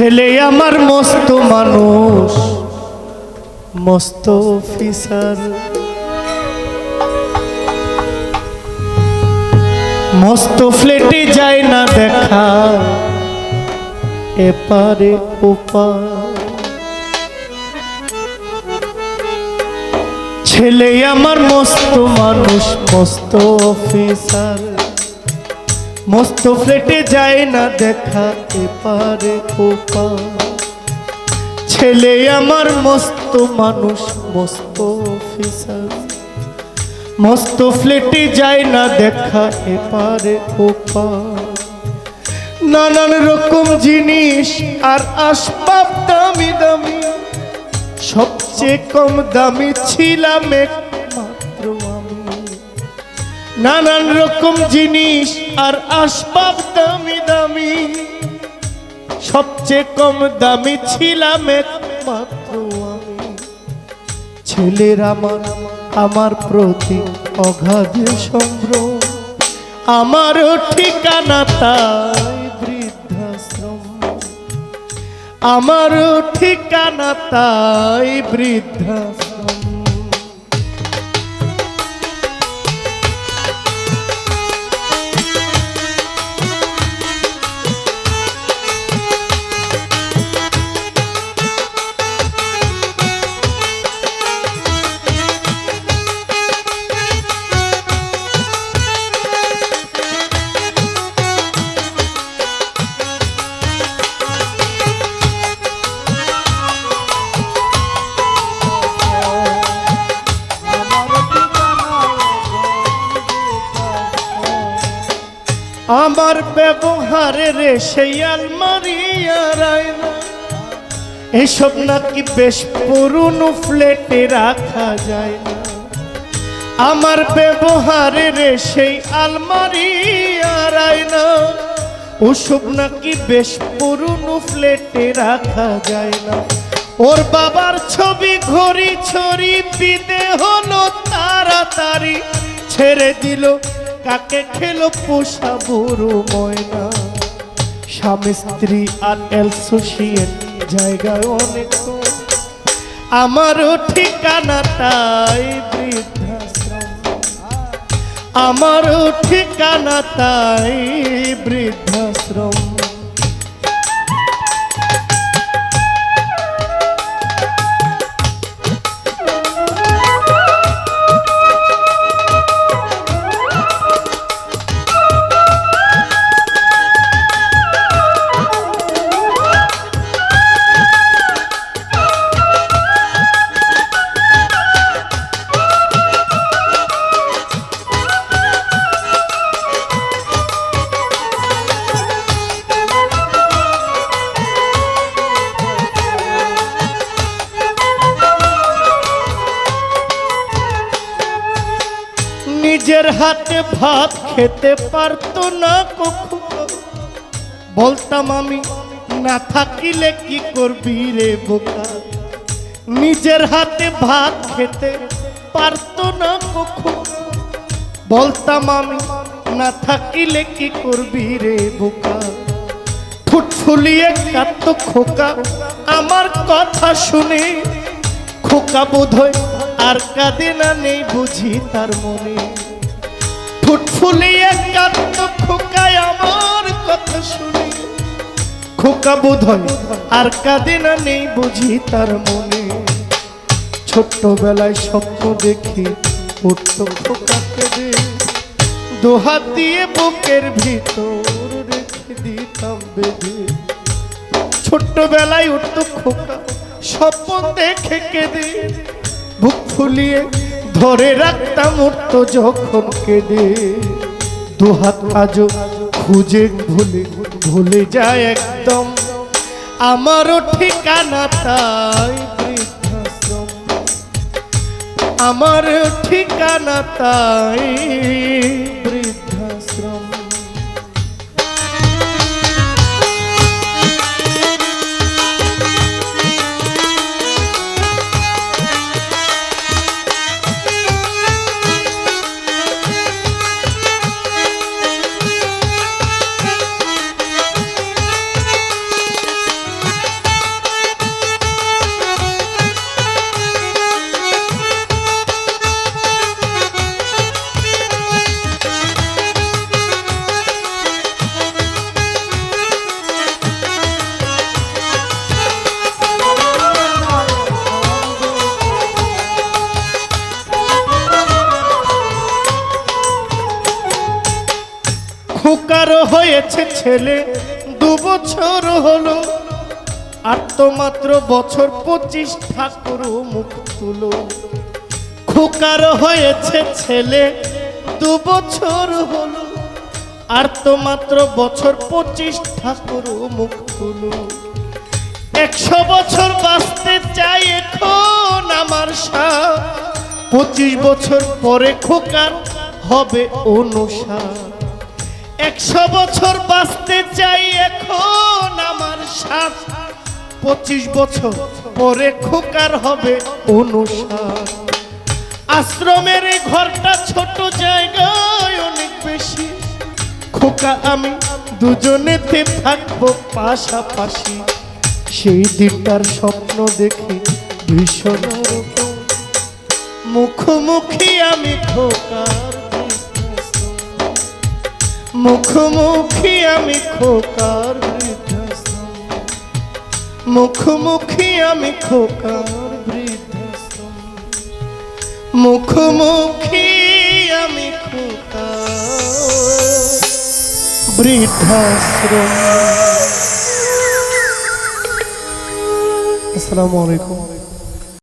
ছেলে আমার মস্ত মানুষ, মস্ত অফিসার, মস্ত ফ্লেটে যায় না দেখা এপারে ওপার। ছেলে আমার মস্ত মানুষ, মস্ত অফিসার, মস্ত ফ্লেটে যায় না দেখা এপারে ওপার। ছেলে আমার মস্ত মানুষ, মস্ত অফিসার, মস্ত ফ্লেটে যায় না দেখা এপারে ওপার। নানান রকম জিনিস আর আসবাব দামি দামি, সবচেয়ে কম দামি ছিলাম একমাত্র আমি। নানান রকম জিনিস আর আসবাব দামি দামি, সবচেয়ে কম দামি ছিলাম একমাত্র আমি। ছেলের আমার প্রতি অগাধ সম্ভ্রম, আমারও ঠিকানা তাই বৃদ্ধাশ্রম, আমারও ঠিকানা তাই বৃদ্ধাশ্রম। আমার ব্যবহারের সেই আলমারি আর আয়না, এসব নাকি বেশ পুরনো ফ্ল্যাটে রাখা যায় না। আমার ব্যবহারের সেই আলমারি আর আয়না, ওসব নাকি বেশ পুরনো ফ্ল্যাটে রাখা যায় না। ওর বাবার ছবি ঘড়ি ছড়ি বিদে হলো তাড়াতাড়ি, ছেড়ে দিল কাকে খেলো পোষা বুড়ো ময়না। স্বামী স্ত্রী আর অ্যাসোসিয়েট জায়গায় অনেক, আমারও ঠিকানা তাই বৃদ্ধাশ্রম, আমারও ঠিকানা তাই বৃদ্ধাশ্রম। নিজের হাতে ভাত খেতে পারতো না কখনো, বলতাম আমি না থাকিলে কি করবি রে বোকা। নিজের হাতে ভাত খেতে পারতো না কখনো, বলতাম আমি না থাকিলে কি করবি রে বোকা। ঠোঁট ফুলিয়ে কাঁদতো খোকা আমার কথা শুনে, খোকা বোধহয় আর কাঁদে না নেই বুঝি তার মনে। ঠোঁট ফুলিয়ে কাঁদতো খোকায় আমার কথা শুনে, খোকা বোধহয় আর কাঁদে না নেই বুঝি তার মনে। ছোট্টবেলায় স্বপ্ন দেখি উঠতো খোকা কেঁদে, দোহাত দিয়ে বুকের ভিতর রেখে দিতাম বেঁধে। ছোট্টবেলায় উঠতো খোকা স্বপ্ন দেখে কেঁদে, বুক ফুলিয়ে ধরে রাখতাম উঠতো যখন কেঁদে। দুহাত আজও খুঁজে ভুলে যায় একদম, আমারও ঠিকানা তাই বৃদ্ধাশ্রম, আমারও ঠিকানা তাই বৃদ্ধাশ্রম। হয়েছে ছেলে 2 বছর হলো, আর তো মাত্র বছর 25 ঠাকুর মুখ তুলো। খোকার হয়েছে ছেলে 2 বছর হলো, আর তো মাত্র বছর 25 ঠাকুর মুখ তুলো। 100 বছর বাঁচতে চাই এখন আমার সাথ, 25 বছর পরে খোকার হবে 59। 100 বছর বাঁচতে চাই এখন আমার সাথ, 25 বছর পরে খোকার হবে 59। আশ্রমের এই ঘরটা ছোট, জায়গায় অনেক বেশি, খোকা আমি দুজনেতে থাকবো পাশাপাশি। সেই দিনটার স্বপ্ন দেখি ভীষণ রকম, মুখোমুখি আমি খোকার, মুখোমুখি আমি খোকার বৃদ্ধাশ্রম, মুখোমুখি আমি খোকার বৃদ্ধাশ্রম, মুখোমুখি আমি খোকার বৃদ্ধাশ্রম। আসসালামু আলাইকুম।